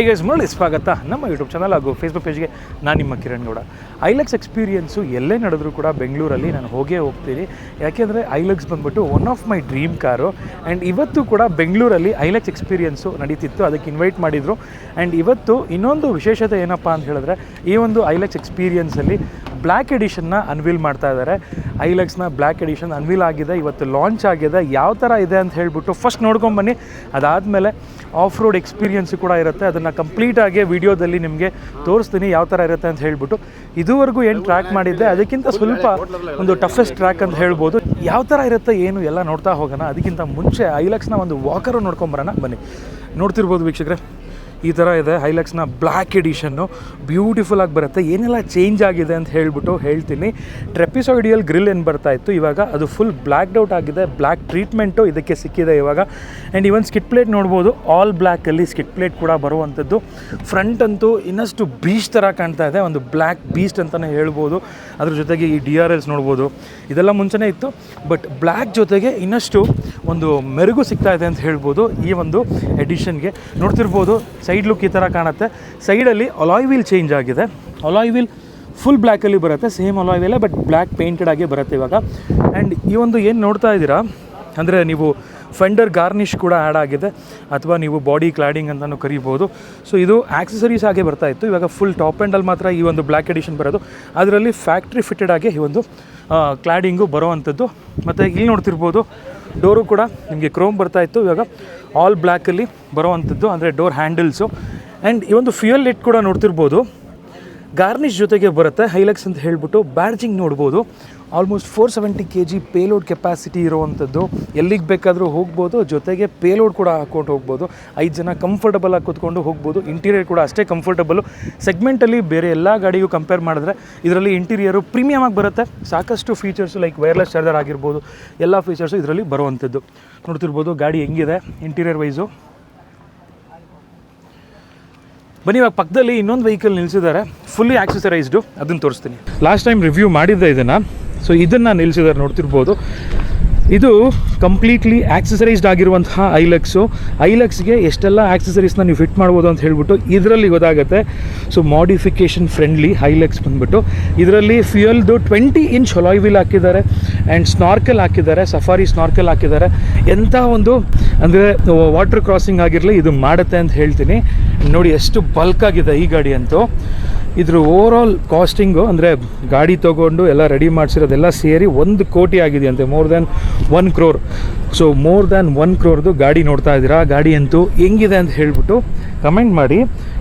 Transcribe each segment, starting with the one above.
High guys, ಮರಳಿ ಸ್ವಾಗತ ನಮ್ಮ ಯೂಟ್ಯೂಬ್ ಚಾನಲ್ ಹಾಗೂ ಫೇಸ್ಬುಕ್ ಪೇಜ್ಗೆ. ನಾನು ನಿಮ್ಮ ಕಿರಣ್ ಗೌಡ. ಐಲೆಕ್ಸ್ ಎಕ್ಸ್ಪೀರಿಯೆನ್ಸು ಎಲ್ಲೇ ನಡೆದರೂ ಕೂಡ ಬೆಂಗಳೂರಲ್ಲಿ ನಾನು ಹೋಗ್ತೀನಿ. ಯಾಕೆಂದರೆ ಐಲೆಕ್ಸ್ ಬಂದ್ಬಿಟ್ಟು one of my dream car. And ಇವತ್ತು ಕೂಡ ಬೆಂಗಳೂರಲ್ಲಿ ಐಲೆಕ್ಸ್ ಎಕ್ಸ್ಪೀರಿಯೆನ್ಸು ನಡೀತಿತ್ತು, ಅದಕ್ಕೆ ಇನ್ವೈಟ್ ಮಾಡಿದರು. ಆ್ಯಂಡ್ ಇವತ್ತು ಇನ್ನೊಂದು ವಿಶೇಷತೆ ಏನಪ್ಪ ಅಂತ ಹೇಳಿದ್ರೆ, ಈ ಒಂದು ಐಲೆಕ್ಸ್ ಎಕ್ಸ್ಪೀರಿಯೆನ್ಸಲ್ಲಿ ಬ್ಲ್ಯಾಕ್ ಎಡಿಷನ್ನ ಅನ್ವೀಲ್ ಮಾಡ್ತಾ ಇದ್ದಾರೆ. ಐಲೆಕ್ಸ್ನ ಬ್ಲ್ಯಾಕ್ ಎಡಿಷನ್ ಅನ್ವೀಲ್ ಆಗಿದೆ, ಇವತ್ತು ಲಾಂಚ್ ಆಗಿದೆ. ಯಾವ ಥರ ಇದೆ ಅಂತ ಹೇಳ್ಬಿಟ್ಟು ಫಸ್ಟ್ ನೋಡ್ಕೊಂಬನ್ನಿ. ಅದಾದಮೇಲೆ ಆಫ್ ರೋಡ್ ಎಕ್ಸ್ಪೀರಿಯೆನ್ಸು ಕೂಡ ಇರುತ್ತೆ, ಅದನ್ನು ಕಂಪ್ಲೀಟಾಗಿ ವಿಡಿಯೋದಲ್ಲಿ ನಿಮಗೆ ತೋರಿಸ್ತೀನಿ ಯಾವ ಥರ ಇರುತ್ತೆ ಅಂತ ಹೇಳ್ಬಿಟ್ಟು. ಇದುವರೆಗೂ ಏನು ಟ್ರ್ಯಾಕ್ ಮಾಡಿದ್ದೆ ಅದಕ್ಕಿಂತ ಸ್ವಲ್ಪ ಒಂದು ಟಫೆಸ್ಟ್ ಟ್ರ್ಯಾಕ್ ಅಂತ ಹೇಳ್ಬೋದು. ಯಾವ ಥರ ಇರುತ್ತೆ ಏನು ಎಲ್ಲ ನೋಡ್ತಾ ಹೋಗೋಣ. ಅದಕ್ಕಿಂತ ಮುಂಚೆ ಐಲೆಕ್ಸ್ನ ಒಂದು ವಾಕರು ನೋಡ್ಕೊಂಬರೋಣ ಬನ್ನಿ. ನೋಡ್ತಿರ್ಬೋದು ವೀಕ್ಷಕರೇ, ಈ ಥರ ಇದೆ ಐಲೆಕ್ಸ್ನ ಬ್ಲ್ಯಾಕ್ ಎಡಿಷನ್ನು. ಬ್ಯೂಟಿಫುಲ್ಲಾಗಿ ಬರುತ್ತೆ. ಏನೆಲ್ಲ ಚೇಂಜ್ ಆಗಿದೆ ಅಂತ ಹೇಳ್ತೀನಿ. ಟ್ರೆಪಿಸಾಯ್ಡಿಯಲ್ ಗ್ರಿಲ್ ಏನು ಬರ್ತಾ ಇತ್ತು, ಇವಾಗ ಅದು ಫುಲ್ ಬ್ಲ್ಯಾಕ್ಡ್ ಔಟ್ ಆಗಿದೆ. ಬ್ಲ್ಯಾಕ್ ಟ್ರೀಟ್ಮೆಂಟು ಇದಕ್ಕೆ ಸಿಕ್ಕಿದೆ ಇವಾಗ. ಆ್ಯಂಡ್ ಇವನ್ ಸ್ಕಿಟ್ ಪ್ಲೇಟ್ ನೋಡ್ಬೋದು, ಆಲ್ ಬ್ಲ್ಯಾಕಲ್ಲಿ ಸ್ಕಿಟ್ ಪ್ಲೇಟ್ ಕೂಡ ಬರುವಂಥದ್ದು. ಫ್ರಂಟ್ ಅಂತೂ ಇನ್ನಷ್ಟು ಬೀಸ್ಟ್ ಥರ ಕಾಣ್ತಾ ಇದೆ, ಒಂದು ಬ್ಲ್ಯಾಕ್ ಬೀಸ್ಟ್ ಅಂತಲೇ ಹೇಳ್ಬೋದು. ಅದ್ರ ಜೊತೆಗೆ ಈ DRLs ನೋಡ್ಬೋದು, ಇದೆಲ್ಲ ಮುಂಚೆನೇ ಇತ್ತು, ಬಟ್ ಬ್ಲ್ಯಾಕ್ ಜೊತೆಗೆ ಇನ್ನಷ್ಟು ಒಂದು ಮೆರುಗು ಸಿಗ್ತಾ ಇದೆ ಅಂತ ಹೇಳ್ಬೋದು ಈ ಒಂದು ಎಡಿಷನ್ಗೆ. ನೋಡ್ತಿರ್ಬೋದು ಸೈಡ್ ಲುಕ್ ಈ ಥರ ಕಾಣುತ್ತೆ. ಸೈಡಲ್ಲಿ ಅಲಾಯ್ ವೀಲ್ ಚೇಂಜ್ ಆಗಿದೆ. ಅಲಾಯ್ ವೀಲ್ ಫುಲ್ ಬ್ಲ್ಯಾಕಲ್ಲಿ ಬರುತ್ತೆ, ಸೇಮ್ ಅಲಾಯ್ ವೀಲೇ ಬಟ್ ಬ್ಲ್ಯಾಕ್ ಪೇಂಟೆಡ್ ಆಗಿ ಬರುತ್ತೆ ಇವಾಗ. ಆ್ಯಂಡ್ ಈ ಒಂದು ಏನು ನೋಡ್ತಾ ಇದ್ದೀರಾ ಅಂದರೆ, ನೀವು ಫೆಂಡರ್ ಗಾರ್ನಿಷ್ ಕೂಡ ಆ್ಯಡ್ ಆಗಿದೆ, ಅಥವಾ ನೀವು ಬಾಡಿ ಕ್ಲಾಡಿಂಗ್ ಅಂತಲೂ ಕರಿಬೋದು. ಸೊ ಇದು ಆಕ್ಸೆಸರೀಸ್ ಆಗೇ ಬರ್ತಾ ಇತ್ತು, ಇವಾಗ ಫುಲ್ ಟಾಪ್ ಎಂಡಲ್ಲಿ ಮಾತ್ರ ಈ ಒಂದು ಬ್ಲ್ಯಾಕ್ ಎಡಿಷನ್ ಬರೋದು. ಅದರಲ್ಲಿ ಫ್ಯಾಕ್ಟ್ರಿ ಫಿಟ್ಟೆಡ್ ಆಗಿ ಈ ಒಂದು ಕ್ಲಾಡಿಂಗು ಬರೋವಂಥದ್ದು. ಮತ್ತು ಇಲ್ಲಿ ನೋಡ್ತಿರ್ಬೋದು ಡೋರು ಕೂಡ ನಿಮಗೆ ಕ್ರೋಮ್ ಬರ್ತಾ ಇತ್ತು, ಇವಾಗ ಆಲ್ ಬ್ಲ್ಯಾಕಲ್ಲಿ ಬರೋವಂಥದ್ದು, ಅಂದರೆ ಡೋರ್ ಹ್ಯಾಂಡಲ್ಸು. ಆ್ಯಂಡ್ ಈ ಒಂದು ಫ್ಯೂಯಲ್ ಲಿಟ್ ಕೂಡ ನೋಡ್ತಿರ್ಬೋದು ಗಾರ್ನಿಷ್ ಜೊತೆಗೆ ಬರುತ್ತೆ ಐಲೆಕ್ಸ್ ಅಂತ ಹೇಳ್ಬಿಟ್ಟು. ಬ್ಯಾಡ್ಜಿಂಗ್ ನೋಡ್ಬೋದು, ಆಲ್ಮೋಸ್ಟ್ 470 kg ಪೇಲೋಡ್ ಕೆಪಾಸಿಟಿ ಇರುವಂಥದ್ದು. ಎಲ್ಲಿಗೆ ಬೇಕಾದರೂ ಹೋಗ್ಬೋದು, ಜೊತೆಗೆ ಪೇಲೋಡ್ ಕೂಡ ಹಾಕ್ಕೊಂಡು ಹೋಗ್ಬೋದು. 5 ಜನ ಕಂಫರ್ಟಬಲಾಗಿ ಕೂತ್ಕೊಂಡು ಹೋಗ್ಬೋದು. ಇಂಟೀರಿಯರ್ ಕೂಡ ಅಷ್ಟೇ ಕಂಫರ್ಟಬಲು. ಸೆಗ್ಮೆಂಟಲ್ಲಿ ಬೇರೆ ಎಲ್ಲ ಗಾಡಿಗೂ ಕಂಪೇರ್ ಮಾಡಿದ್ರೆ ಇದರಲ್ಲಿ ಇಂಟೀರಿಯರು ಪ್ರೀಮಿಯಮ್ ಆಗಿ ಬರುತ್ತೆ. ಸಾಕಷ್ಟು ಫೀಚರ್ಸು ಲೈಕ್ ವೈರ್ಲೆಸ್ ಚಾರ್ಜರ್ ಆಗಿರ್ಬೋದು, ಎಲ್ಲ ಫೀಚರ್ಸು ಇದರಲ್ಲಿ ಬರುವಂಥದ್ದು. ನೋಡ್ತಿರ್ಬೋದು ಗಾಡಿ ಹೆಂಗಿದೆ ಇಂಟೀರಿಯರ್ ವೈಸು. ಬನ್ನಿ, ಇವಾಗ ಪಕ್ಕದಲ್ಲಿ ಇನ್ನೊಂದು ವೆಹಿಕಲ್ ನಿಲ್ಲಿಸಿದ್ದಾರೆ, ಫುಲ್ಲಿ ಆಕ್ಸೆಸರೈಸ್ಡು, ಅದನ್ನು ತೋರಿಸ್ತೀನಿ. ಲಾಸ್ಟ್ ಟೈಮ್ ರಿವ್ಯೂ ಮಾಡಿದ್ದೆ ಇದನ್ನು. ಸೊ ಇದನ್ನು ನಿಲ್ಲಿಸಿದ್ದಾರೆ ನೋಡ್ತಿರ್ಬೋದು. ಇದು ಕಂಪ್ಲೀಟ್ಲಿ ಆಕ್ಸೆಸರೈಸ್ಡ್ ಆಗಿರುವಂತಹ ಐಲೆಕ್ಸ್ಗೆ ಎಷ್ಟೆಲ್ಲ ಆಕ್ಸೆಸರೀಸ್ನ ನೀವು ಫಿಟ್ ಮಾಡ್ಬೋದು ಅಂತ ಹೇಳ್ಬಿಟ್ಟು ಇದರಲ್ಲಿ ಗೊತ್ತಾಗುತ್ತೆ. ಸೊ ಮಾಡಿಫಿಕೇಷನ್ ಫ್ರೆಂಡ್ಲಿ ಐಲೆಕ್ಸ್ ಬಂದ್ಬಿಟ್ಟು ಇದರಲ್ಲಿ ಫ್ಯೂಯಲ್ದು 20 ಇಂಚ್ ಅಲಾಯ್ ವೀಲ್ ಹಾಕಿದ್ದಾರೆ. ಆ್ಯಂಡ್ ಸ್ನಾರ್ಕಲ್ ಹಾಕಿದ್ದಾರೆ, ಸಫಾರಿ ಸ್ನಾರ್ಕಲ್ ಹಾಕಿದ್ದಾರೆ. ಎಂಥ ಒಂದು ಅಂದರೆ ವಾಟರ್ ಕ್ರಾಸಿಂಗ್ ಆಗಿರಲಿ ಇದು ಮಾಡುತ್ತೆ ಅಂತ ಹೇಳ್ತೀನಿ. ನೋಡಿ ಎಷ್ಟು ಬಲ್ಕ್ ಆಗಿದೆ ಈ ಗಾಡಿ ಅಂತೂ. ಇದ್ರ ಓವರ್ ಆಲ್ ಕಾಸ್ಟಿಂಗು ಅಂದರೆ ಗಾಡಿ ತೊಗೊಂಡು ಎಲ್ಲ ರೆಡಿ ಮಾಡಿಸಿರೋದೆಲ್ಲ ಸೇರಿ 1 ಕೋಟಿ ಆಗಿದೆಯಂತೆ, more than 1 crore. So more than 1 crore ಗಾಡಿ ನೋಡ್ತಾ ಇದ್ದೀರಾ. ಗಾಡಿ ಅಂತೂ ಹೆಂಗಿದೆ ಅಂತ ಹೇಳ್ಬಿಟ್ಟು ಕಮೆಂಟ್ ಮಾಡಿ.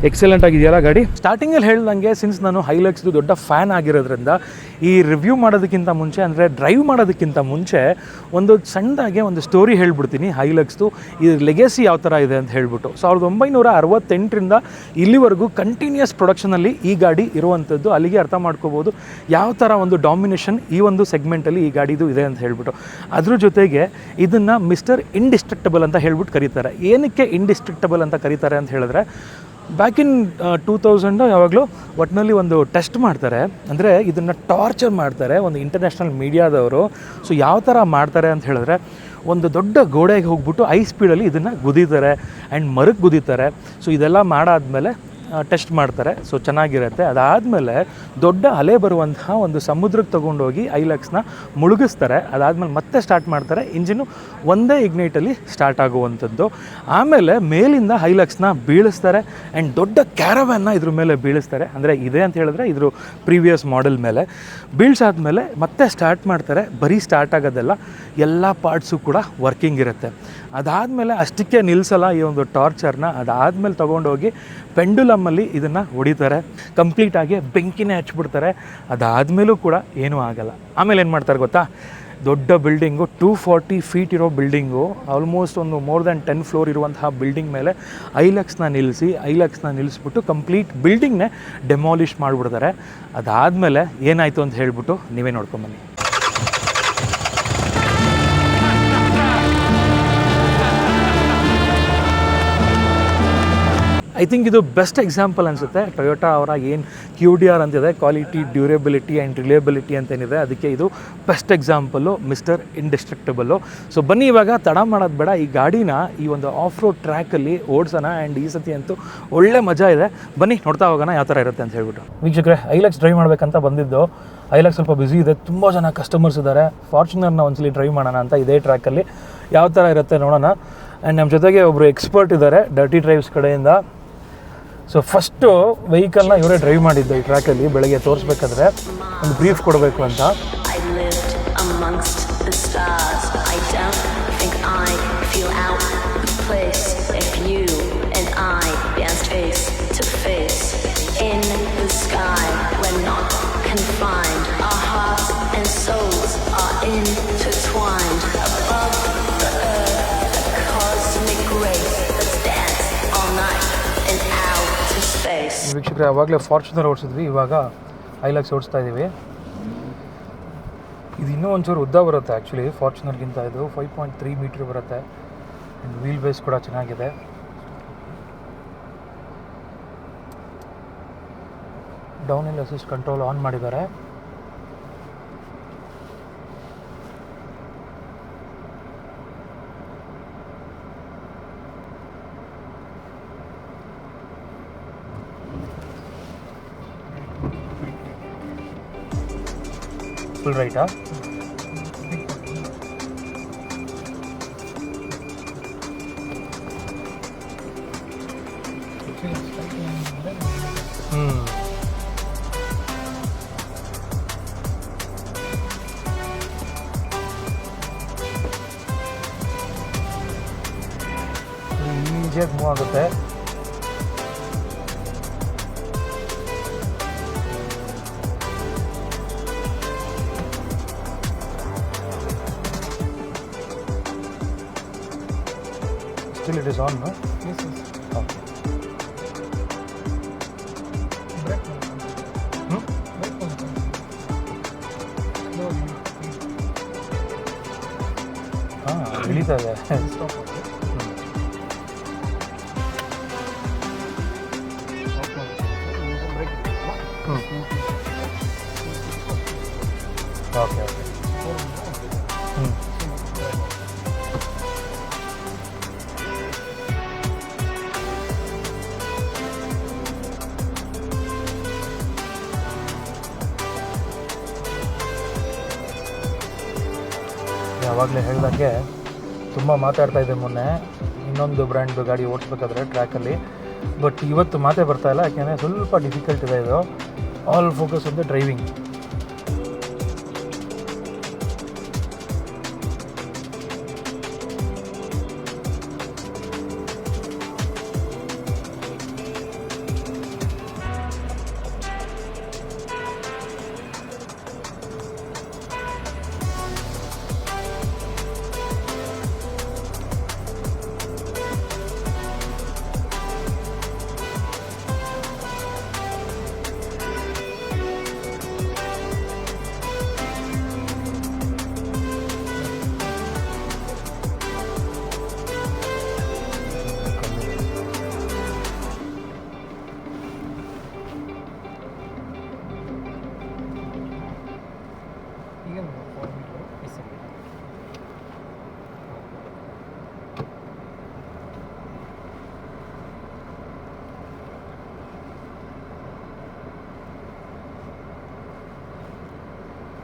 ಎಕ್ಸಲೆಂಟ್ ಆಗಿದೆಯಲ್ಲ ಗಾಡಿ. ಸ್ಟಾರ್ಟಿಂಗಲ್ಲಿ ಹೇಳ್ದಂಗೆ, ಸಿನ್ಸ್ ನಾನು ಐಲೆಕ್ಸ್ದು ದೊಡ್ಡ ಫ್ಯಾನ್ ಆಗಿರೋದ್ರಿಂದ ಈ ರಿವ್ಯೂ ಮಾಡೋದಕ್ಕಿಂತ ಮುಂಚೆ, ಅಂದರೆ ಡ್ರೈವ್ ಮಾಡೋದಕ್ಕಿಂತ ಮುಂಚೆ ಒಂದು ಸಣ್ಣದಾಗೆ ಒಂದು ಸ್ಟೋರಿ ಹೇಳ್ಬಿಡ್ತೀನಿ ಐಲೆಕ್ಸ್ದು. ಈ ಲೆಗೆಸಿ ಯಾವ ಥರ ಇದೆ ಅಂತ ಹೇಳ್ಬಿಟ್ಟು. 1968ರಿಂದ ಇಲ್ಲಿವರೆಗೂ ಕಂಟಿನ್ಯೂಸ್ ಪ್ರೊಡಕ್ಷನಲ್ಲಿ ಈ ಗಾಡಿ ಇರುವಂಥದ್ದು. ಅಲ್ಲಿಗೆ ಅರ್ಥ ಮಾಡ್ಕೋಬೋದು ಯಾವ ಥರ ಒಂದು ಡಾಮಿನೇಷನ್ ಈ ಒಂದು ಸೆಗ್ಮೆಂಟಲ್ಲಿ ಈ ಗಾಡಿದು ಇದೆ ಅಂತ ಹೇಳ್ಬಿಟ್ಟು. ಅದ್ರ ಜೊತೆಗೆ ಇದನ್ನು ಮಿಸ್ಟರ್ ಇಂಡಿಸ್ಟ್ರಕ್ಟಬಲ್ ಅಂತ ಹೇಳ್ಬಿಟ್ಟು ಕರೀತಾರೆ. ಏನಕ್ಕೆ ಇಂಡಿಸ್ಟ್ರಕ್ಟಬಲ್ ಅಂತ ಕರೀತಾರೆ ಅಂತ ಹೇಳಿದ್ರೆ, ಬ್ಯಾಕ್ ಇನ್ 2000 ಯಾವಾಗಲೂ ಒಟ್ಟಿನಲ್ಲಿ ಒಂದು ಟೆಸ್ಟ್ ಮಾಡ್ತಾರೆ, ಅಂದರೆ ಇದನ್ನು ಟಾರ್ಚರ್ ಮಾಡ್ತಾರೆ ಒಂದು ಇಂಟರ್ನ್ಯಾಷನಲ್ ಮೀಡಿಯಾದವರು. ಸೊ ಯಾವ ಥರ ಮಾಡ್ತಾರೆ ಅಂತ ಹೇಳಿದ್ರೆ, ಒಂದು ದೊಡ್ಡ ಗೋಡೆಗೆ ಹೋಗ್ಬಿಟ್ಟು ಹೈ ಸ್ಪೀಡಲ್ಲಿ ಇದನ್ನು ಗುದೀತಾರೆ ಆ್ಯಂಡ್ ಮರಕ್ಕೆ ಗುದೀತಾರೆ. ಸೊ ಇದೆಲ್ಲ ಮಾಡಾದಮೇಲೆ ಟೆಸ್ಟ್ ಮಾಡ್ತಾರೆ. ಸೊ ಚೆನ್ನಾಗಿರುತ್ತೆ. ಅದಾದಮೇಲೆ ದೊಡ್ಡ ಅಲೆ ಬರುವಂತಹ ಒಂದು ಸಮುದ್ರಕ್ಕೆ ತೊಗೊಂಡೋಗಿ ಐಲೆಕ್ಸ್ನ ಮುಳುಗಿಸ್ತಾರೆ. ಅದಾದಮೇಲೆ ಮತ್ತೆ ಸ್ಟಾರ್ಟ್ ಮಾಡ್ತಾರೆ. ಇಂಜಿನು ಒಂದೇ ಇಗ್ನೈಟಲ್ಲಿ ಸ್ಟಾರ್ಟ್ ಆಗುವಂಥದ್ದು. ಆಮೇಲೆ ಮೇಲಿಂದ ಐಲೆಕ್ಸ್ನ ಬೀಳಿಸ್ತಾರೆ ಆ್ಯಂಡ್ ದೊಡ್ಡ ಕ್ಯಾರವ್ಯಾನ್ನ ಇದ್ರ ಮೇಲೆ ಬೀಳಿಸ್ತಾರೆ. ಅಂದರೆ ಇದೆ ಅಂತ ಹೇಳಿದ್ರೆ ಇದ್ರ ಪ್ರೀವಿಯಸ್ ಮಾಡೆಲ್ ಮೇಲೆ ಬೀಳ್ಸಾದ್ಮೇಲೆ ಮತ್ತೆ ಸ್ಟಾರ್ಟ್ ಮಾಡ್ತಾರೆ. ಬರೀ ಸ್ಟಾರ್ಟ್ ಆಗೋದೆಲ್ಲ, ಎಲ್ಲ ಪಾರ್ಟ್ಸು ಕೂಡ ವರ್ಕಿಂಗ್ ಇರುತ್ತೆ. ಅದಾದಮೇಲೆ ಅಷ್ಟಕ್ಕೆ ನಿಲ್ಲಿಸಲ್ಲ ಈ ಒಂದು ಟಾರ್ಚರ್ನ. ಅದಾದಮೇಲೆ ತೊಗೊಂಡೋಗಿ ಪೆಂಡುಲಮ್ಮಲ್ಲಿ ಇದನ್ನು ಹೊಡಿತಾರೆ. ಕಂಪ್ಲೀಟಾಗಿ ಬೆಂಕಿನೇ ಹಚ್ಬಿಡ್ತಾರೆ. ಅದಾದಮೇಲೂ ಕೂಡ ಏನೂ ಆಗಲ್ಲ. ಆಮೇಲೆ ಏನು ಮಾಡ್ತಾರೆ ಗೊತ್ತಾ, ದೊಡ್ಡ ಬಿಲ್ಡಿಂಗು 240 ಫೀಟ್ ಇರೋ ಬಿಲ್ಡಿಂಗು, ಆಲ್ಮೋಸ್ಟ್ ಒಂದು more than 10 ಫ್ಲೋರ್ ಇರುವಂತಹ ಬಿಲ್ಡಿಂಗ್ ಮೇಲೆ ಐಲೆಕ್ಸ್ನ ನಿಲ್ಲಿಸ್ಬಿಟ್ಟು ಕಂಪ್ಲೀಟ್ ಬಿಲ್ಡಿಂಗ್ನೇ ಡೆಮಾಲಿಷ್ ಮಾಡಿಬಿಡ್ತಾರೆ. ಅದಾದಮೇಲೆ ಏನಾಯಿತು ಅಂತ ಹೇಳ್ಬಿಟ್ಟು ನೀವೇ ನೋಡ್ಕೊಂಬನ್ನಿ. ಐ ಥಿಂಕ್ ಇದು ಬೆಸ್ಟ್ ಎಕ್ಸಾಂಪಲ್ ಅನಿಸುತ್ತೆ. ಟೊಯೋಟಾ ಅವರ ಏನು QDR ಅಂತಿದೆ, ಕ್ವಾಲಿಟಿ, ಡ್ಯೂರೇಬಿಲಿಟಿ ಆ್ಯಂಡ್ ರಿಲೇಬಿಲಿಟಿ ಅಂತೇನಿದೆ, ಅದಕ್ಕೆ ಇದು ಬೆಸ್ಟ್ ಎಕ್ಸಾಂಪಲ್ಲು, ಮಿಸ್ಟರ್ ಇಂಡೆಸ್ಟ್ರಕ್ಟಬಲ್ಲು. ಸೊ ಬನ್ನಿ ಇವಾಗ ತಡ ಮಾಡೋದು ಬೇಡ, ಈ ಗಾಡಿನ ಈ ಒಂದು ಆಫ್ ರೋಡ್ ಟ್ರ್ಯಾಕಲ್ಲಿ ಓಡಿಸೋಣ. ಆ್ಯಂಡ್ ಈ ಸತಿ ಅಂತೂ ಒಳ್ಳೆ ಮಜಾ ಇದೆ. ಬನ್ನಿ ನೋಡ್ತಾ ಹೋಗೋಣ ಯಾವ ಥರ ಇರುತ್ತೆ ಅಂತ ಹೇಳ್ಬಿಟ್ಟು. ವೀಕ್ಷಕರೇ, ಐಲೆಕ್ಸ್ ಡ್ರೈವ್ ಮಾಡಬೇಕಂತ ಬಂದಿದ್ದು. ಐಲೆಕ್ಸ್ ಸ್ವಲ್ಪ ಬ್ಯುಸಿ ಇದೆ, ತುಂಬ ಜನ ಕಸ್ಟಮರ್ಸ್ ಇದ್ದಾರೆ. ಫಾರ್ಚುನರ್ನ ಒಂದ್ಸಲಿ ಡ್ರೈವ್ ಮಾಡೋಣ ಅಂತ ಇದೇ ಟ್ರ್ಯಾಕಲ್ಲಿ ಯಾವ ಥರ ಇರುತ್ತೆ ನೋಡೋಣ. ಆ್ಯಂಡ್ ನಮ್ಮ ಜೊತೆಗೆ ಒಬ್ಬರು ಎಕ್ಸ್ಪರ್ಟ್ ಇದ್ದಾರೆ ಡರ್ಟಿ ಡ್ರೈವ್ಸ್ ಕಡೆಯಿಂದ. ಸೊ ಫಸ್ಟು ವೆಹಿಕಲ್ನ ಇವರೇ ಡ್ರೈವ್ ಮಾಡಿದ್ದು ಈ ಟ್ರ್ಯಾಕಲ್ಲಿ. ಬೆಳಗ್ಗೆ ತೋರಿಸ್ಬೇಕಾದ್ರೆ ಒಂದು ಬ್ರೀಫ್ ಕೊಡಬೇಕು ಅಂತ. Confined, our hearts and souls are intertwined above the earth, a cosmic grace that's danced all night in outer space. ವೀಕ್ಷಕರೇ, ಆವಾಗಲೇ ಫಾರ್ಚುನರ್ ಓಡಿಸಿದ್ವಿ, ಇವಾಗ ಐಲೆಕ್ಸ್ ಓಡಿಸ್ತಾ ಇದ್ದೀವಿ. ಇದು ಇನ್ನೂ ಒಂಚೂರು ಉದ್ದ ಬರುತ್ತೆ ಆ್ಯಕ್ಚುಲಿ ಫಾರ್ಚುನರ್ಗಿಂತ. ಇದು 5.3 ಮೀಟ್ರ್ ಬರುತ್ತೆ. ಆ್ಯಂಡ್ ವೀಲ್ ಬೇಸ್ ಕೂಡ ಚೆನ್ನಾಗಿದೆ. Down hill assist control on ಮಾಡಿದ್ದಾರೆ. ಫುಲ್ ರೈಟಾ? ಈಸಿಯಾಗಿ ಮೂವ್ ಆಗುತ್ತೆ. Still it is on, no? Yes, yes. Okay. Brake on. Hmm? Brake on. Slowly. ಇಳಿತಾ ಇದೆ. Stop. Okay okay. ಯಾವಾಗಲೇ ಹೇಳಿದಂಗೆ ತುಂಬ ಮಾತಾಡ್ತಾ ಇದ್ದೆ ಮೊನ್ನೆ ಇನ್ನೊಂದು ಬ್ರ್ಯಾಂಡ್ದು ಗಾಡಿ ಓಡಿಸ್ಬೇಕಾದ್ರೆ ಟ್ರ್ಯಾಕಲ್ಲಿ. ಬಟ್ ಇವತ್ತು ಮಾತೇ ಬರ್ತಾಯಿಲ್ಲ, ಯಾಕೆಂದರೆ ಸ್ವಲ್ಪ ಡಿಫಿಕಲ್ಟ್ ಇದೆ ಇದು. All focus on the driving.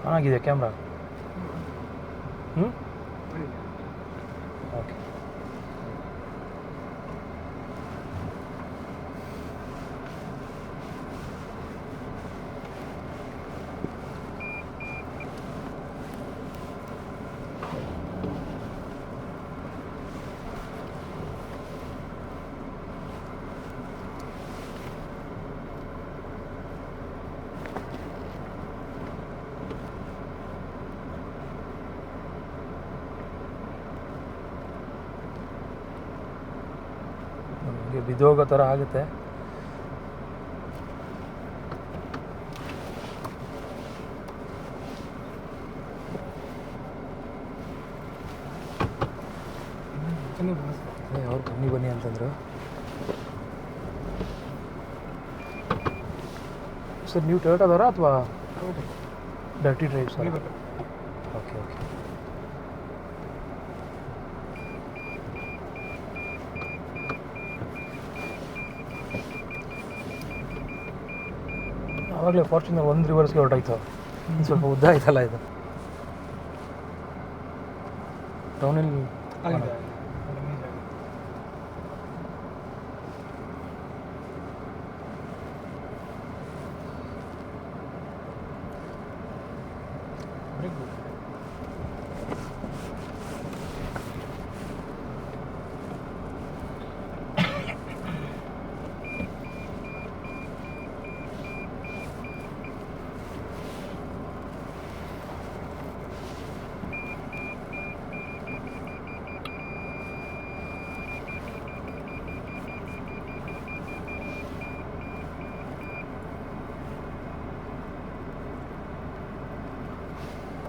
ಚೆನ್ನಾಗಿದೆ ಕ್ಯಾಮ್ರಾ. ಓಕೆ. ಬಿದ್ದೋಗೋ ಥರ ಆಗುತ್ತೆ. ಬನ್ನಿ ಅವ್ರು ಬನ್ನಿ ಅಂತಂದರು. ಸರ್ ನೀವು ಟೊಯೋಟಾದವರಾ ಅಥವಾ ಡರ್ಟಿ ಡ್ರೈವ್ ಸರ್? ಇವಾಗ ಓಕೆ ಓಕೆ. ಆವಾಗಲೇ ಫಾರ್ಚುನರ್ ಒಂದು ರಿವರ್ಸ್ಗೆ ಹೊರಟಾಯ್ತು. ಸ್ವಲ್ಪ ಉದ್ದ ಆಯ್ತಲ್ಲ ಇದು. ಟೌನಲ್ಲಿ ಆಗಿದೆ ಅದು ಈಸಿ ಆಗಿದೆ. ಬ್ರೇಕ್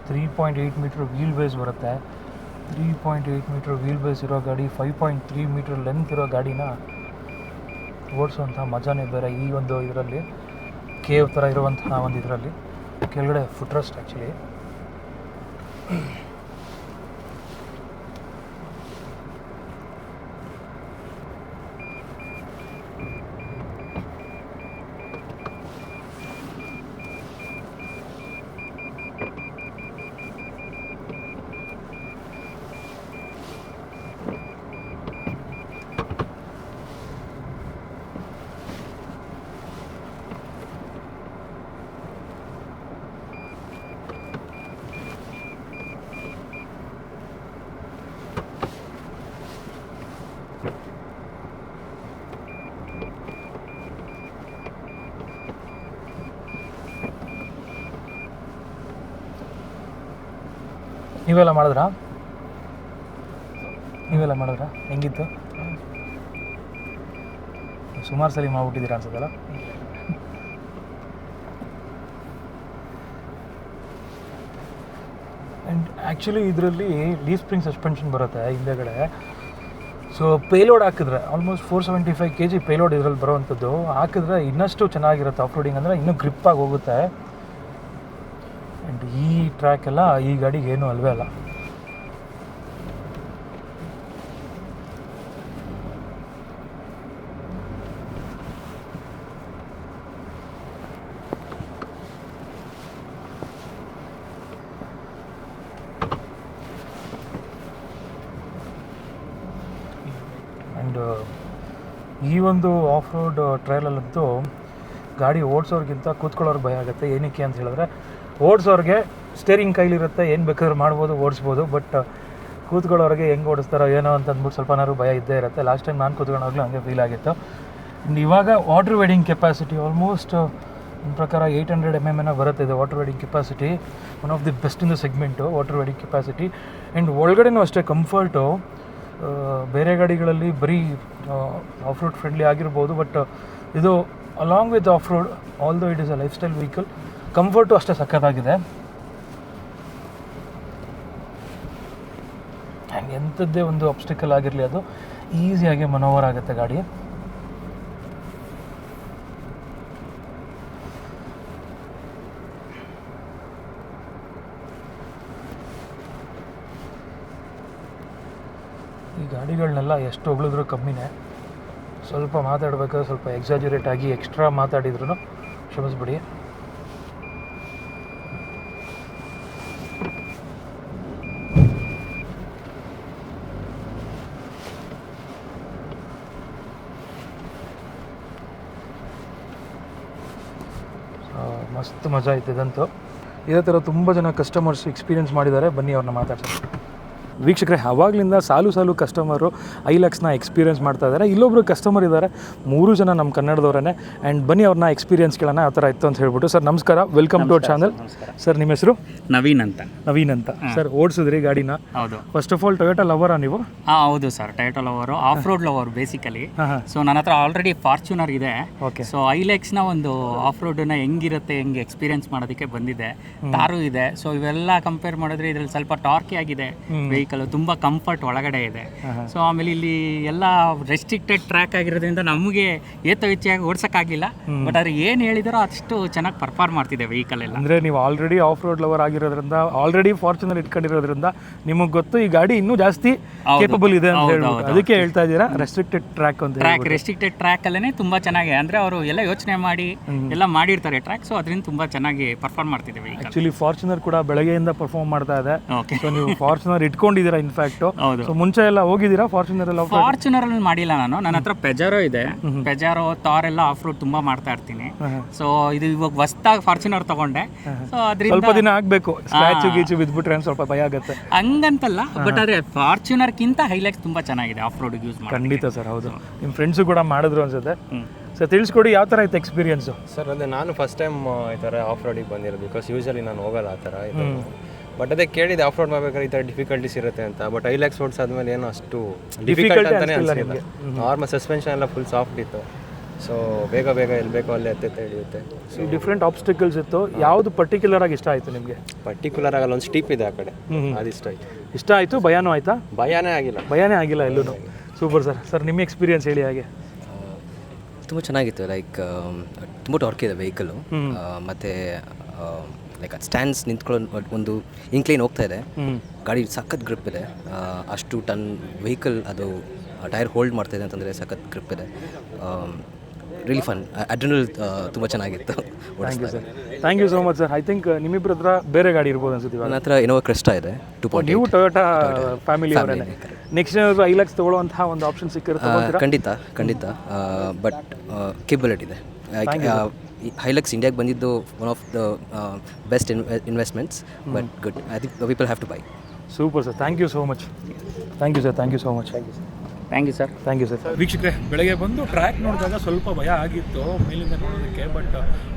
3.8 ಮೀಟ್ರ್ ವೀಲ್ ಬೇಸ್ ಬರುತ್ತೆ. 3.8 ಮೀಟ್ರ್ ವೀಲ್ ಬೇಸ್ ಇರೋ ಗಾಡಿ 5.3 ಮೀಟ್ರ್ ಲೆಂತ್ ಇರೋ ಗಾಡಿನ ಓಡಿಸೋಂಥ ಮಜಾನೇ ಬೇರೆ. ಈ ಒಂದು ಇದರಲ್ಲಿ ಕೇವ್ ಥರ ಇರುವಂತಹ ಒಂದು ಇದರಲ್ಲಿ ಕೆಳಗಡೆ ಫುಟ್ರೆಸ್ಟ್ ಆ್ಯಕ್ಚುಲಿ. ನೀವೆಲ್ಲ ಮಾಡಿದ್ರಾ? ಹೆಂಗಿತ್ತು? ಸುಮಾರು ಸಲ ಮಾಡ್ಬಿಟ್ಟಿದ್ದೀರಾ ಅನ್ಸುತ್ತಲ್ಲ. ಆ್ಯಂಡ್ ಆ್ಯಕ್ಚುಲಿ ಇದರಲ್ಲಿ ಲೀಫ್ ಸ್ಪ್ರಿಂಗ್ ಸಸ್ಪೆನ್ಷನ್ ಬರುತ್ತೆ ಹಿಂದೆಗಡೆ. ಸೊ ಪೇಲೋಡ್ ಹಾಕಿದ್ರೆ ಆಲ್ಮೋಸ್ಟ್ 475 kg ಪೇಲೋಡ್ ಇದರಲ್ಲಿ ಬರೋವಂಥದ್ದು ಹಾಕಿದ್ರೆ ಇನ್ನಷ್ಟು ಚೆನ್ನಾಗಿರುತ್ತೆ. ಆಫ್ ರೋಡಿಂಗ್ ಅಂದರೆ ಇನ್ನೂ ಗ್ರಿಪ್ಪಾಗಿ ಹೋಗುತ್ತೆ. ಆ್ಯಂಡ್ ಈ ಟ್ರ್ಯಾಕ್ ಎಲ್ಲ ಈ ಗಾಡಿಗೆ ಏನೂ ಅಲ್ವೇ ಅಲ್ಲ. ಆ್ಯಂಡ್ ಈ ಒಂದು ಆಫ್ ರೋಡ್ ಟ್ರಯಲಲ್ಲಂತೂ ಗಾಡಿ ಓಡಿಸೋರ್ಗಿಂತ ಕೂತ್ಕೊಳ್ಳೋರ್ಗೆ ಭಯ ಆಗುತ್ತೆ. ಏನಕ್ಕೆ ಅಂತ ಹೇಳಿದ್ರೆ ಓಡಿಸೋರಿಗೆ ಸ್ಟೇರಿಂಗ್ ಕೈಲಿರುತ್ತೆ, ಏನು ಬೇಕಾದ್ರೂ ಮಾಡ್ಬೋದು, ಓಡಿಸ್ಬೋದು. ಬಟ್ ಕೂತ್ಕೊಳ್ಳೋರಿಗೆ ಹೆಂಗೆ ಓಡಿಸ್ತಾರೋ ಏನೋ ಅಂತ ಅಂದ್ಬಿಟ್ಟು ಸ್ವಲ್ಪನಾದ್ರು ಭಯ ಇದ್ದೇ ಇರುತ್ತೆ. ಲಾಸ್ಟ್ ಟೈಮ್ ನಾನು ಕೂತ್ಕೊಂಡಾಗಲೂ ಹಂಗೆ ಫೀಲ್ ಆಗಿತ್ತು. ಆ್ಯಂಡ್ ಇವಾಗ ವಾಟರ್ ವೇಡಿಂಗ್ ಕೆಪಾಸಿಟಿ ಆಲ್ಮೋಸ್ಟ್ ನನ್ನ ಪ್ರಕಾರ 800 mm ಬರುತ್ತೆ ಇದು water wading capacity. One of the best in the segment water wading capacity. And ಒಳಗಡೆನೂ ಅಷ್ಟೇ ಕಂಫರ್ಟು. ಬೇರೆ ಗಾಡಿಗಳಲ್ಲಿ ಬರೀ ಆಫ್ ರೋಡ್ ಫ್ರೆಂಡ್ಲಿ ಆಗಿರ್ಬೋದು, ಬಟ್ ಇದು along with off road although it is a lifestyle vehicle. Comfort ಅಷ್ಟೇ ಸಖತ್ತಾಗಿದೆ. And ಎಂಥದ್ದೇ ಒಂದು ಆಬ್ಸ್ಟಿಕಲ್ ಆಗಿರಲಿ ಅದು ಈಸಿಯಾಗಿ ಮನೋವರ್ ಆಗುತ್ತೆ ಗಾಡಿ. ಈ ಗಾಡಿಗಳನ್ನೆಲ್ಲ ಎಷ್ಟು ಹೊಗಳಿದ್ರು ಕಮ್ಮಿನೇ. ಸ್ವಲ್ಪ ಮಾತಾಡಬೇಕಾದ್ರೆ ಸ್ವಲ್ಪ ಎಕ್ಸಾಜುರೇಟ್ ಆಗಿ ಎಕ್ಸ್ಟ್ರಾ ಮಾತಾಡಿದ್ರು ಕ್ಷಮಿಸ್ಬಿಡಿ. ಮಸ್ತ್ ಮಜಾ ಆಯ್ತು ಇದಂತೂ. ಇದೇ ಥರ ತುಂಬ ಜನ ಕಸ್ಟಮರ್ಸ್ ಎಕ್ಸ್ಪೀರಿಯೆನ್ಸ್ ಮಾಡಿದ್ದಾರೆ. ಬನ್ನಿ ಅವ್ರನ್ನ ಮಾತಾಡ್ಸೋಣ. ವೀಕ್ಷಕರೇ, ಆವಾಗಲಿಂದ ಸಾಲು ಕಸ್ಟಮರು ಐಲಕ್ಸ್ನ ಎಕ್ಸ್ಪೀರಿಯೆನ್ಸ್ ಮಾಡ್ತಾ ಇದ್ದಾರೆ. ಇಲ್ಲೊಬ್ಬರು ಕಸ್ಟಮರ್ ಇದ್ದಾರೆ, 3 ಜನ ನಮ್ಮ ಕನ್ನಡದವರೇ. ಆ್ಯಂಡ್ ಬನ್ನಿ ಅವ್ರನ್ನ ಎಕ್ಸ್ಪೀರಿಯೆನ್ಸ್ ಕೇಳೋಣ ಯಾವ ಥರ ಇತ್ತು ಅಂತ ಹೇಳ್ಬಿಟ್ಟು. ಸರ್ ನಮಸ್ಕಾರ, welcome to our channel. Sir ನಿಮ್ಮ ಹೆಸರು? ನವೀನ್ ಅಂತ. ಸರ್ ಓಡಿಸಿದ್ರಿ ಗಾಡಿನ? ಹೌದು. ಫಸ್ಟ್ ಆಫ್ ಆಲ್ ಟೊಯೋಟಾ ಲವರಾ ನೀವು? ಹೌದು sir, Toyota lover, off road lover basically. So ನನ್ನ ಹತ್ರ ಆಲ್ರೆಡಿ ಫಾರ್ಚುನರ್ ಇದೆ. ಓಕೆ. ಸೊ ಐಲೆಕ್ಸ್ನ ಒಂದು ಆಫ್ ರೋಡನ್ನ ಹೆಂಗಿರುತ್ತೆ ಹೆಂಗೆ ಎಕ್ಸ್ಪೀರಿಯೆನ್ಸ್ ಮಾಡೋದಕ್ಕೆ ಬಂದಿದೆ. ತಾರು ಇದೆ. ಸೊ ಇವೆಲ್ಲ ಕಂಪೇರ್ ಮಾಡಿದ್ರೆ ಇದ್ರಲ್ಲಿ ಸ್ವಲ್ಪ ಟಾರ್ಕಿ ಆಗಿದೆ ವೆಹಿಕಲ್. ವೆಹಿಕಲ್, ತುಂಬ ಕಂಫರ್ಟ್ ಒಳಗಡೆ ಇದೆ. ಸೊ ಆಮೇಲೆ ಇಲ್ಲಿ ಎಲ್ಲ ರೆಸ್ಟ್ರಿಕ್ಟೆಡ್ ಟ್ರ್ಯಾಕ್ ಆಗಿರೋದ್ರಿಂದ ನಮಗೆ ಏತವಿಚ್ಛೆಯಾಗಿ ಓಡ್ಸೋಕ್ಕಾಗಲಿಲ್ಲ. ಬಟ್ ಅವ್ರು ಏನು ಹೇಳಿದಾರೋ ಅಷ್ಟು ಚೆನ್ನಾಗಿ ಪರ್ಫಾರ್ಮ್ ಮಾಡ್ತಿದೆ ವೆಹಿಕಲ್ ಎಲ್ಲ. ಅಂದರೆ ನೀವು ಆಲ್ರೆಡಿ ಆಫ್ ರೋಡ್ ಲವರ್ ಆಗಿರೋದ್ರಿಂದ, ಆಲ್ರೆಡಿ ಫಾರ್ಚುನರ್ ಇಟ್ಕೊಂಡಿರೋದ್ರಿಂದ ನಿಮಗೆ ಗೊತ್ತು ಈ ಗಾಡಿ ಇನ್ನೂ ಜಾಸ್ತಿ ಕೇಪಬಲ್ ಇದೆ ಅಂತ ಹೇಳ್ಬೋದು. ಅದಕ್ಕೆ ಹೇಳ್ತಾ ಇದ್ದೀರಾ ರೆಸ್ಟ್ರಿಕ್ಟೆಡ್ ಟ್ರ್ಯಾಕ್ ಅಂತ. ಟ್ರ್ಯಾಕ್ ರೆಸ್ಟ್ರಿಕ್ಟೆಡ್ ಟ್ರ್ಯಾಕ್ ಅಲ್ಲೇ ತುಂಬ ಚೆನ್ನಾಗಿ, ಅಂದರೆ ಅವರು ಎಲ್ಲ ಯೋಚನೆ ಮಾಡಿ ಎಲ್ಲ ಮಾಡಿರ್ತಾರೆ ಟ್ರ್ಯಾಕ್. ಸೊ ಅದರಿಂದ ತುಂಬ ಚೆನ್ನಾಗಿ ಪರ್ಫಾರ್ಮ್ ಮಾಡ್ತಿದೆ ವೆಹಿಕಲ್. ಆಕ್ಚುಲಿ ಫಾರ್ಚುನರ್ ಕೂಡ ಬೆಳಗ್ಗೆಯಿಂದ ಪರ್ಫಾರ್ಮ್ ಮಾಡ್ತಾ ಇದೆ. ಓಕೆ. ಸೊ ನೀವು ಫಾರ್ಚುನರ್ ಇಟ್ಕೊಂಡಿದ್ದೀರಾ ಇನ್ಫ್ಯಾಕ್ಟ್. ಸೊ ಮುಂಚೆ ಎಲ್ಲ ಹೋಗಿದ್ದೀರಾ ಫಾರ್ಚುನರ್ ಎಲ್ಲ? ಫಾರ್ಚುನರ್ ಅಲ್ಲಿ ಮಾಡಿಲ್ಲ ನಾನು. ನನ್ನ ಹತ್ರ ಪೆಜಾರೋ ಇದೆ, ಪೆಜಾರೋ ಥಾರ್ ಎಲ್ಲ ಆಫ್ ರೋಡ್ ತುಂಬಾ ಮಾಡ್ತಾ ಇರ್ತೀನಿ. ಸೊ ಇದು ಇವಾಗ ಹೊಸ್ದಾಗಿ ಫಾರ್ಚುನರ್ ತಗೊಂಡೆ. ಸೊ ಅದರಿಂದ ಸ್ವಲ್ಪ ದಿನ ಆಗಬೇಕು, ಸ್ಕ್ರಾಚ್ ಗೀಚು ಬಿದ್ದುಬಿಟ್ರೆ ಸ್ವಲ್ಪ ಭಯ ಆಗುತ್ತೆ. ಹಂಗಂತಲ್ಲ, ಬಟ್ ಆದರೆ ಫಾರ್ಚುನರ್ಗಿಂತ ಹೈಲೈಕ್ಸ್ ತುಂಬಾ ಚೆನ್ನಾಗಿದೆ ಆಫ್ ರೋಡ್ ಯೂಸ್ ಮಾಡಿ. ಖಂಡಿತ ಸರ್, ಹೌದು. ನಿಮ್ಮ ಫ್ರೆಂಡ್ಸು ಕೂಡ ಮಾಡಿದ್ರು ಅನ್ಸುತ್ತೆ. ಸರ್ ತಿಳಿಸ್ಕೊಡಿ, ಯಾವ ಥರ ಇತ್ತು ಎಕ್ಸ್ಪೀರಿಯನ್ಸು? ಸರ್ ಅದೇ ನಾನು ಫಸ್ಟ್ ಟೈಮ್ ಈ ಥರ ಆಫ್ ರೋಡಿಗೆ ಬಂದಿರೋದು, ಬಿಕಾಸ್ ಯೂಶಲಿ ನಾನು ಹೋಗಲ್ಲ ಆ ಥರ ಇದು. ಬಟ್ ಅದೇ ಕೇಳಿದೆ ಆಫ್ ರೋಡ್ ಮಾಡ್ಬೇಕಾದ್ರೆ ಈ ಥರ ಡಿಫಿಕಲ್ಟೀಸ್ ಇರುತ್ತೆ ಅಂತ. ಬಟ್ ಐಲ್ಯಾಕ್ಸ್ ಓಡಿಸಾದ್ಮೇಲೆ ಏನೋ ಅಷ್ಟು ಡಿಫಿಕಲ್ಟ್ ಅಂತಲೇ ಅನಿಸಿಲ್ಲ. ನಾರ್ಮಲ್ ಸಸ್ಪೆನ್ಷನ್ ಎಲ್ಲ ಫುಲ್ ಸಾಫ್ಟ್ ಇತ್ತು. ಸೊ ಬೇಗ ಬೇಗ ಎಲ್ಲಿ ಬೇಕೋ ಅಲ್ಲೇ ಎತ್ತೆ ಹಿಡಿಯುತ್ತೆ. ಸೊ ಡಿಫ್ರೆಂಟ್ ಆಬ್ಸ್ಟಿಕಲ್ಸ್ ಇತ್ತು. ಯಾವುದು ಪರ್ಟಿಕ್ಯುಲರ್ ಆಗಿ ಇಷ್ಟ ಆಯಿತು ನಿಮಗೆ? ಪರ್ಟಿಕ್ಯುಲರ್ ಆಗಲ್ಲ, ಒಂದು ಸ್ಟೀಪ್ ಇದೆ ಆ ಕಡೆ, ಅದು ಇಷ್ಟ ಆಯಿತು. ಇಷ್ಟ ಆಯಿತು. ಭಯನೂ ಆಯಿತಾ? ಭಯನೇ ಆಗಿಲ್ಲ. ಭಯನೇ ಆಗಿಲ್ಲ ಎಲ್ಲೂ. Super sir. ಸರ್ ನಿಮ್ಮ ಎಕ್ಸ್ಪೀರಿಯನ್ಸ್ ಹೇಳಿ. ಹಾಗೆ ತುಂಬ ಚೆನ್ನಾಗಿತ್ತು. ಲೈಕ್ ತುಂಬ ಟಾರ್ಕ್ ಇದೆ ವೆಹಿಕಲು. ಮತ್ತು ಲೈಕ್ ಅದು ಸ್ಟ್ಯಾಂಡ್ಸ್ ನಿಂತ್ಕೊಳ್ಳೋ ಒಂದು ಇನ್ಕ್ಲೈನ್ ಹೋಗ್ತಾ ಇದೆ. ಗಾಡಿ ಸಖತ್ ಗ್ರಿಪ್ ಇದೆ. ಅಷ್ಟು ಟನ್ ವೆಹಿಕಲ್ ಅದು ಟೈರ್ ಹೋಲ್ಡ್ ಮಾಡ್ತಾಯಿದೆ ಅಂತಂದರೆ ಸಖತ್ ಗ್ರಿಪ್ ಇದೆ. Really fun. ಅಡ್ರಿನಲ್ ತುಂಬ ಚೆನ್ನಾಗಿತ್ತು. Thank you so much sir. I think ನಿಮ್ಮಿಬ್ಬರ ಹತ್ರ ಬೇರೆ ಗಾಡಿ ಇರ್ಬೋದು ಅನ್ಸುತ್ತೆ. ನನ್ನ ಹತ್ರ ಇನೋವಾ ಕ್ರೆಸ್ಟಾ ಇದೆ 2.8. ನೀವು ಟೊಯೋಟಾ ಫ್ಯಾಮಿಲಿ ಅವರೇ. ನೆಕ್ಸ್ಟ್ ಏನಾದರೂ ಐಲ್ಯಾಕ್ಸ್ ತೊಗೊಳ್ಳುವಂತಹ ಒಂದು ಆಪ್ಷನ್ ಸಿಕ್ಕಿರುತ್ತೆ? ಖಂಡಿತ. ಬಟ್ ಕೇಪಬಿಲಿಟಿ ಇದೆ. ಹೈಲಕ್ಸ್ ಇಂಡಿಯಾಗೆ ಬಂದಿದ್ದು one of the best investments. But good. I think people have to buy. Super sir. Thank you so much. Thank you sir. Thank you so much. Thank you sir. Thank you sir. ವೀಕ್ಷಕರೇ, ಬೆಳಗ್ಗೆ ಬಂದು track ನೋಡಿದಾಗ ಸ್ವಲ್ಪ ಭಯ ಆಗಿತ್ತು ಮೇಲಿಂದ ನೋಡೋದಕ್ಕೆ. But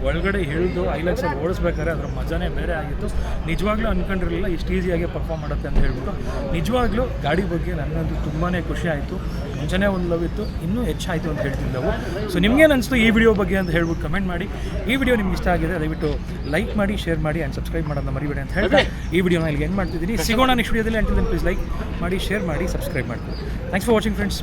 ಒಳಗಡೆ ಇಳಿದು ಐಲ್ಯಾಕ್ಸಲ್ಲಿ ಓಡಿಸ್ಬೇಕಾದ್ರೆ ಅದರ ಮಜಾನೇ ಬೇರೆ ಆಗಿತ್ತು. ನಿಜವಾಗ್ಲೂ ಅಂದ್ಕೊಂಡಿರಲಿಲ್ಲ ಇಷ್ಟು ಈಸಿಯಾಗಿ ಪರ್ಫಾರ್ಮ್ ಮಾಡುತ್ತೆ ಅಂತ ಹೇಳ್ಬಿಟ್ಟು. ನಿಜವಾಗ್ಲೂ ಗಾಡಿ ಬಗ್ಗೆ ನನ್ನದು ತುಂಬಾ ಖುಷಿ ಆಯಿತು. ಮುಂಚೆನೇ ಒಂದು ಲವ್ ಇತ್ತು, ಇನ್ನೂ ಹೆಚ್ಚಾಯಿತು ಅಂತ ಹೇಳ್ತಿದ್ದೆವು. ಸೊ ನಿಮಗೇನು ಅನಿಸ್ತು ಈ ವಿಡಿಯೋ ಬಗ್ಗೆ ಅಂತ ಹೇಳ್ಬಿಟ್ಟು ಕಮೆಂಟ್ ಮಾಡಿ. ಈ ವಿಡಿಯೋ ನಿಮ್ಗೆ ಇಷ್ಟ ಆಗಿದೆ ದಯವಿಟ್ಟು ಲೈಕ್ ಮಾಡಿ, ಶೇರ್ ಮಾಡಿ ಆ್ಯಂಡ್ ಸಬ್ಸ್ಕ್ರೈಬ್ ಮಾಡೋದನ್ನ ಮರಿಬೇಡಿ ಅಂತ ಹೇಳ್ತಾ ಈ ವಿಡಿಯೋನ ಇಲ್ಲಿಗೆ ಎಂಡ್ ಮಾಡ್ತಿದ್ದೀನಿ. ಸಿಗೋಣ ನೆಕ್ಸ್ಟ್ ವಿಡಿಯೋದಲ್ಲಿ. ಅಂಟಿಲ್ ದೆನ್ ಪ್ಲೀಸ್ ಲೈಕ್ ಮಾಡಿ, ಶೇರ್ ಮಾಡಿ, ಸಬ್ಸ್ಕ್ರೈಬ್ ಮಾಡ್ಕೊಳ್ಳಿ. Thanks for watching friends.